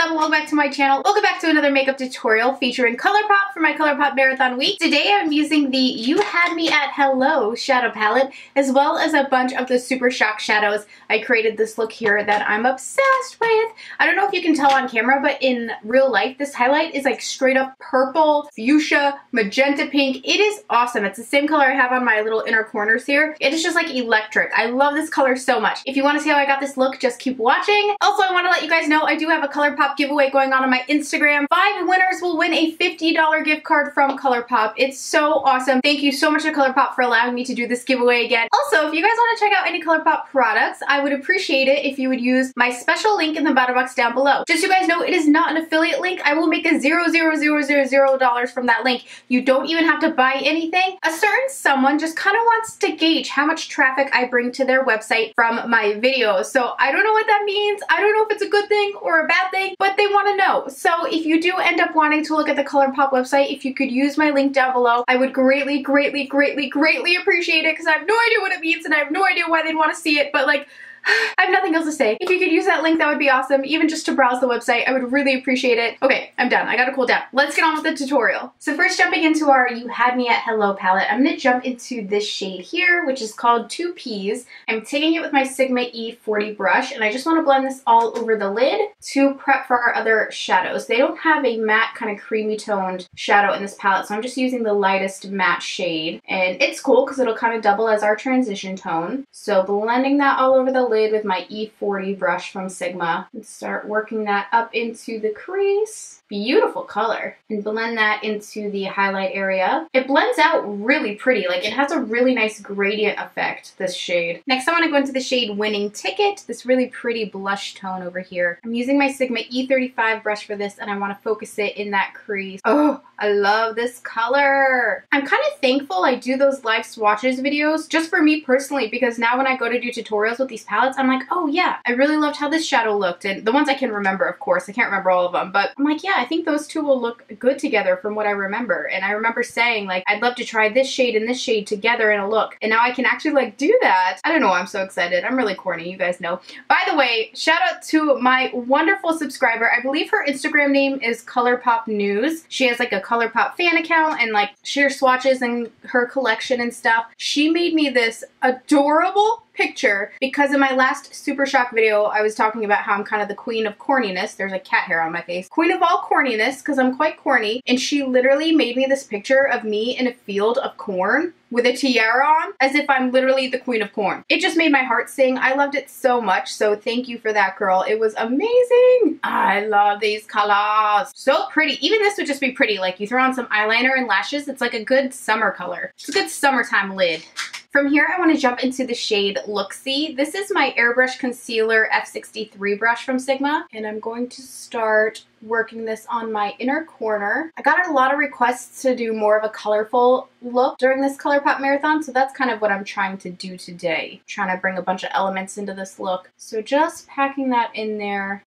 up? Welcome back to my channel. Welcome back to another makeup tutorial featuring Colourpop for my Colourpop Marathon Week. Today I'm using the You Had Me at Hello shadow palette, as well as a bunch of the Super Shock shadows. I created this look here that I'm obsessed with. I don't know if you can tell on camera, but in real life, this highlight is like straight up purple, fuchsia, magenta pink. It is awesome. It's the same color I have on my little inner corners here. It is just like electric. I love this color so much. If you want to see how I got this look, just keep watching. Also, I want to let you guys know I do have a Colourpop giveaway going on my Instagram. 5 winners will win a $50 gift card from Colourpop. It's so awesome. Thank you so much to Colourpop for allowing me to do this giveaway again. Also, if you guys want to check out any Colourpop products, I would appreciate it if you would use my special link in the bottom box down below. Just so you guys know, it is not an affiliate link. I will make a $0.0000 from that link. You don't even have to buy anything. A certain someone just kind of wants to gauge how much traffic I bring to their website from my videos. So I don't know what that means. I don't know if it's a good thing or a bad thing, but they want to know. So if you do end up wanting to look at the Colourpop website, if you could use my link down below, I would greatly appreciate it, because I have no idea what it means and I have no idea why they'd want to see it, but like, I have nothing else to say. If you could use that link, that would be awesome. Even just to browse the website, I would really appreciate it. Okay, I'm done. I gotta cool down. Let's get on with the tutorial. So first, jumping into our You Had Me at Hello palette, I'm gonna jump into this shade here, which is called 2 Ps. I'm taking it with my Sigma E40 brush, and I just want to blend this all over the lid to prep for our other shadows. They don't have a matte kind of creamy toned shadow in this palette, so I'm just using the lightest matte shade. And it's cool because it'll kind of double as our transition tone. So blending that all over the lid with my E40 brush from Sigma, and start working that up into the crease. Beautiful color. And blend that into the highlight area. It blends out really pretty. Like, it has a really nice gradient effect, this shade. Next, I want to go into the shade Winning Ticket, this really pretty blush tone over here. I'm using my Sigma E35 brush for this, and I want to focus it in that crease. Oh, I love this color. I'm kind of thankful I do those live swatches videos just for me personally, because now when I go to do tutorials with these palettes, I'm like, oh yeah, I really loved how this shadow looked. And the ones I can remember, of course, I can't remember all of them, but I'm like, yeah, I think those two will look good together from what I remember. And I remember saying, like, I'd love to try this shade and this shade together in a look. And now I can actually, like, do that. I don't know, I'm so excited. I'm really corny, you guys know. By the way, shout out to my wonderful subscriber. I believe her Instagram name is Colourpop News. She has, like, a Colourpop fan account and, like, shares swatches and her collection and stuff. She made me this adorable picture because in my last Super Shock video, I was talking about how I'm kind of the queen of corniness. There's a cat hair on my face. Queen of all corniness, because I'm quite corny. And she literally made me this picture of me in a field of corn with a tiara on, as if I'm literally the queen of corn. It just made my heart sing. I loved it so much, so thank you for that, girl. It was amazing. I love these colors. So pretty. Even this would just be pretty. Like, you throw on some eyeliner and lashes, it's like a good summer color. It's a good summertime lid. From here, I want to jump into the shade Look-See. This is my Airbrush Concealer F63 brush from Sigma, and I'm going to start working this on my inner corner. I got a lot of requests to do more of a colorful look during this Colourpop marathon, so that's kind of what I'm trying to do today. I'm trying to bring a bunch of elements into this look. So just packing that in there.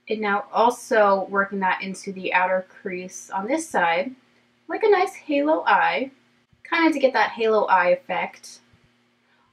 And now also working that into the outer crease on this side. Like a nice halo eye, kind of to get that halo eye effect.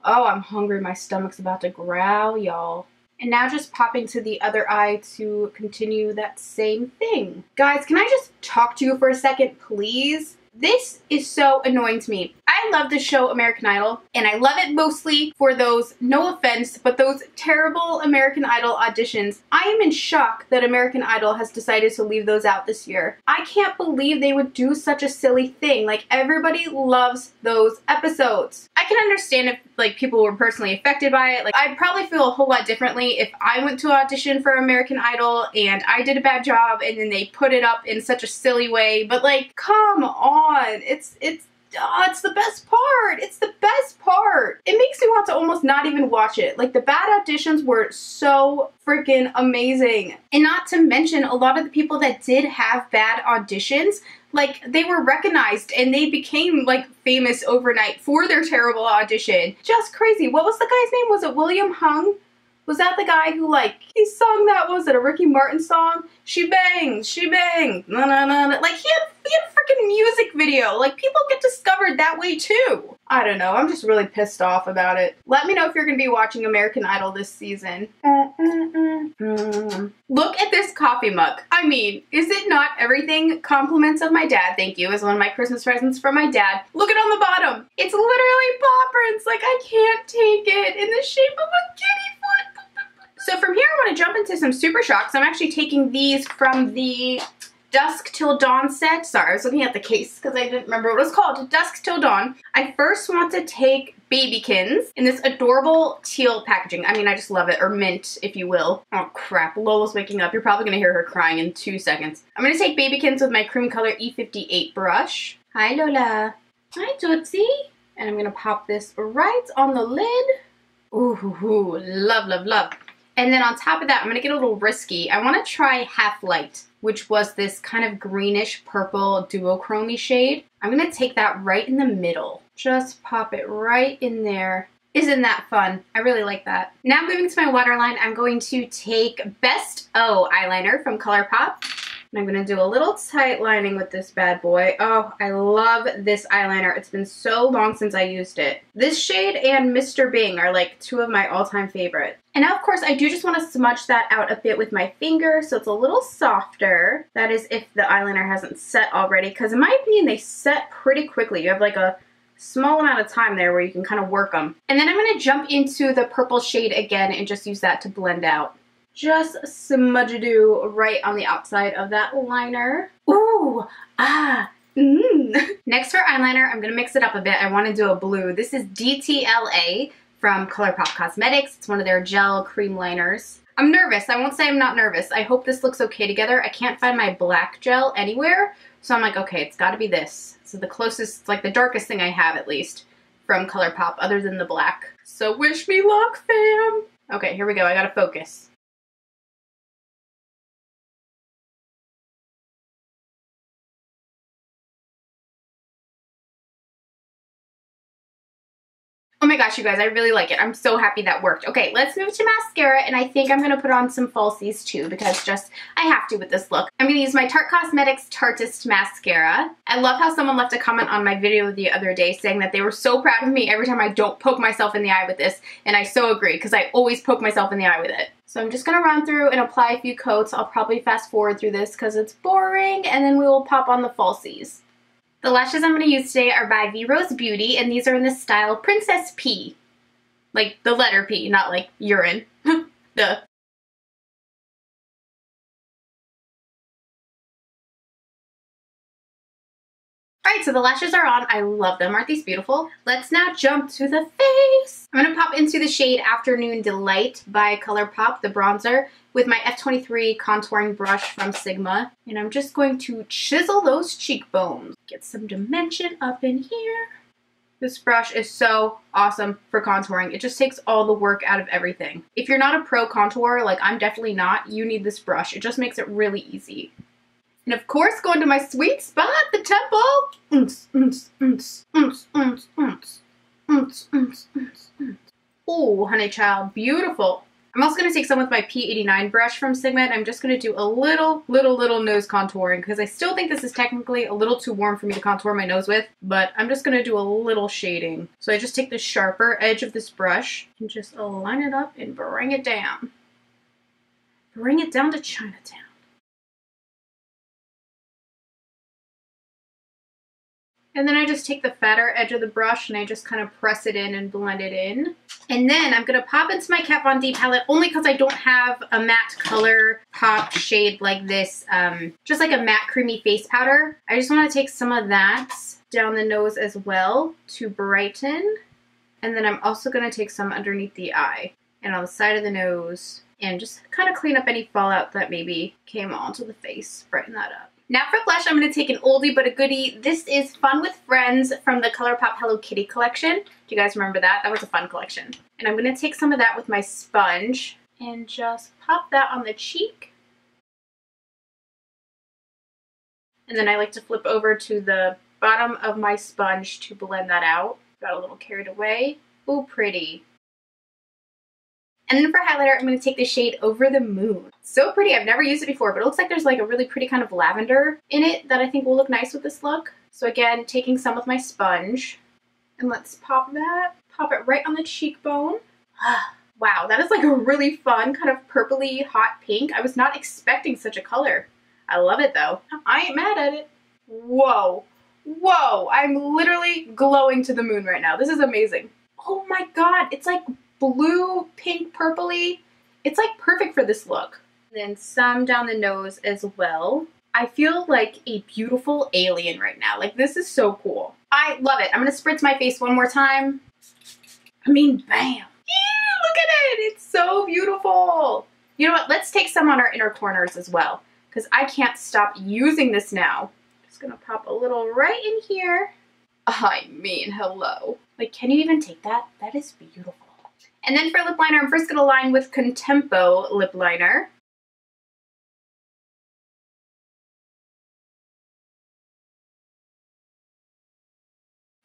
Oh, I'm hungry. My stomach's about to growl, y'all. And now just popping to the other eye to continue that same thing. Guys, can I just talk to you for a second, please? This is so annoying to me. I love the show American Idol, and I love it mostly for those, no offense, but those terrible American Idol auditions. I am in shock that American Idol has decided to leave those out this year. I can't believe they would do such a silly thing. Like, everybody loves those episodes. I can understand if, like, people were personally affected by it. Like, I'd probably feel a whole lot differently if I went to audition for American Idol and I did a bad job and then they put it up in such a silly way. But, like, come on. It's the best part. It's the best part. It makes me want to almost not even watch it. Like, the bad auditions were so freaking amazing. And not to mention, a lot of the people that did have bad auditions, like, they were recognized and they became, like, famous overnight for their terrible audition. Just crazy. What was the guy's name? Was it William Hung? Was that the guy who, like, he sung that, was it a Ricky Martin song? She banged, na na na na. Like, he had freaking music video. Like, people get discovered that way too. I don't know. I'm just really pissed off about it. Let me know if you're going to be watching American Idol this season. Look at this coffee mug. I mean, is it not everything? Compliments of my dad, thank you, is one of my Christmas presents from my dad. Look at on the bottom. It's literally paw prints. Like, I can't take it, in the shape of a kitty foot. So from here, I want to jump into some Super Shocks. I'm actually taking these from the Dusk Till Dawn set. Sorry, I was looking at the case because I didn't remember what it was called. Dusk Till Dawn. I first want to take Babykins in this adorable teal packaging. I mean, I just love it. Or mint, if you will. Oh, crap. Lola's waking up. You're probably going to hear her crying in 2 seconds. I'm going to take Babykins with my cream color E58 brush. Hi, Lola. Hi, Tootsie. And I'm going to pop this right on the lid. Ooh, love, love, love. And then on top of that, I'm going to get a little risky. I want to try Half Light, which was this kind of greenish purple duochrome shade. I'm going to take that right in the middle. Just pop it right in there. Isn't that fun? I really like that. Now moving to my waterline, I'm going to take Best O eyeliner from Colourpop. And I'm going to do a little tight lining with this bad boy. Oh, I love this eyeliner. It's been so long since I used it. This shade and Mr. Bing are like 2 of my all-time favorite. And now, of course, I do just want to smudge that out a bit with my finger so it's a little softer. That is if the eyeliner hasn't set already, because in my opinion, they set pretty quickly. You have like a small amount of time there where you can kind of work them. And then I'm going to jump into the purple shade again and just use that to blend out. Just smudge-a-doo right on the outside of that liner. Ooh, Next for eyeliner, I'm going to mix it up a bit. I want to do a blue. This is DTLA from Colourpop Cosmetics. It's one of their gel cream liners. I'm nervous. I won't say I'm not nervous. I hope this looks okay together. I can't find my black gel anywhere, so I'm like, okay, it's got to be this. So the closest, like the darkest thing I have at least from Colourpop other than the black. So wish me luck, fam. Okay, here we go. I got to focus. Oh my gosh, you guys, I really like it. I'm so happy that worked. Okay, let's move to mascara, and I think I'm going to put on some falsies too because just, I have to with this look. I'm going to use my Tarte Cosmetics Tartist Mascara. I love how someone left a comment on my video the other day saying that they were so proud of me every time I don't poke myself in the eye with this, and I so agree because I always poke myself in the eye with it. So I'm just going to run through and apply a few coats. I'll probably fast forward through this because it's boring, and then we will pop on the falsies. The lashes I'm going to use today are by V Rose Beauty, and these are in the style Princess P. Like the letter P, not like urine. Duh. Alright, so the lashes are on. I love them. Aren't these beautiful? Let's now jump to the face. I'm going to pop into the shade Afternoon Delight by Colourpop, the bronzer, with my F23 contouring brush from Sigma. And I'm just going to chisel those cheekbones. Get some dimension up in here. This brush is so awesome for contouring. It just takes all the work out of everything. If you're not a pro contourer, like I'm definitely not, you need this brush. It just makes it really easy. And of course, going to my sweet spot, the temple. Oh, honey child, beautiful. I'm also going to take some with my P89 brush from Sigma, and I'm just going to do a little nose contouring because I still think this is technically a little too warm for me to contour my nose with, but I'm just going to do a little shading. So I just take the sharper edge of this brush and just line it up and bring it down. Bring it down to Chinatown. And then I just take the fatter edge of the brush and I just kind of press it in and blend it in. And then I'm going to pop into my Kat Von D palette only because I don't have a matte color pop shade like this. Just like a matte creamy face powder. I just want to take some of that down the nose as well to brighten. And then I'm also going to take some underneath the eye and on the side of the nose and just kind of clean up any fallout that maybe came onto the face. Brighten that up. Now for blush, I'm going to take an oldie but a goodie. This is Fun with Friends from the Colourpop Hello Kitty collection. Do you guys remember that? That was a fun collection. And I'm going to take some of that with my sponge and just pop that on the cheek. And then I like to flip over to the bottom of my sponge to blend that out. Got a little carried away. Ooh, pretty. And then for highlighter, I'm going to take the shade Over the Moon. So pretty. I've never used it before, but it looks like there's like a really pretty kind of lavender in it that I think will look nice with this look. So again, taking some with my sponge. And let's pop that. Pop it right on the cheekbone. Wow, that is like a really fun kind of purpley hot pink. I was not expecting such a color. I love it though. I ain't mad at it. Whoa. Whoa, I'm literally glowing to the moon right now. This is amazing. Oh my god, it's like blue, pink, purpley. It's like perfect for this look. Then some down the nose as well. I feel like a beautiful alien right now. Like, this is so cool. I love it. I'm gonna spritz my face one more time. I mean, bam. Yeah, look at it. It's so beautiful. You know what? Let's take some on our inner corners as well, because I can't stop using this now. Just gonna pop a little right in here. I mean, hello. Like, can you even take that? That is beautiful. And then for lip liner, I'm first gonna line with Contempo lip liner.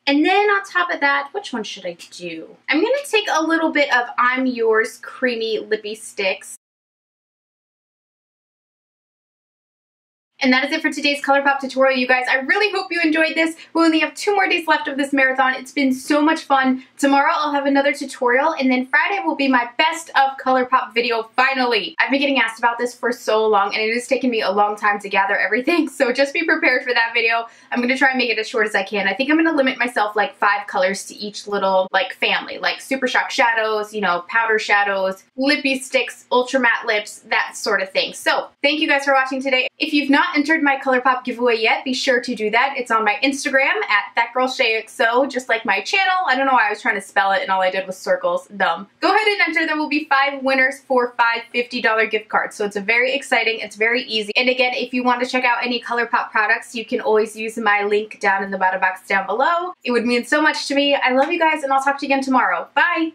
And then on top of that, which one should I do? I'm going to take a little bit of I'm Yours Creamy Lippy Sticks. And that is it for today's Colourpop tutorial, you guys. I really hope you enjoyed this. We only have 2 more days left of this marathon. It's been so much fun. Tomorrow I'll have another tutorial, and then Friday will be my best of Colourpop video, finally. I've been getting asked about this for so long, and it has taken me a long time to gather everything, so just be prepared for that video. I'm going to try and make it as short as I can. I think I'm going to limit myself like 5 colors to each little like family, like Super Shock shadows, you know, powder shadows, lippy sticks, ultra matte lips, that sort of thing. So thank you guys for watching today. If you've not entered my Colourpop giveaway yet, be sure to do that. It's on my Instagram at thatgirlshaexo, just like my channel. I don't know why I was trying to spell it and all I did was circles. Dumb. Go ahead and enter. There will be 5 winners for 5 $50 gift cards. So it's very exciting. It's very easy. And again, if you want to check out any Colourpop products, you can always use my link down in the bottom box down below. It would mean so much to me. I love you guys, and I'll talk to you again tomorrow. Bye!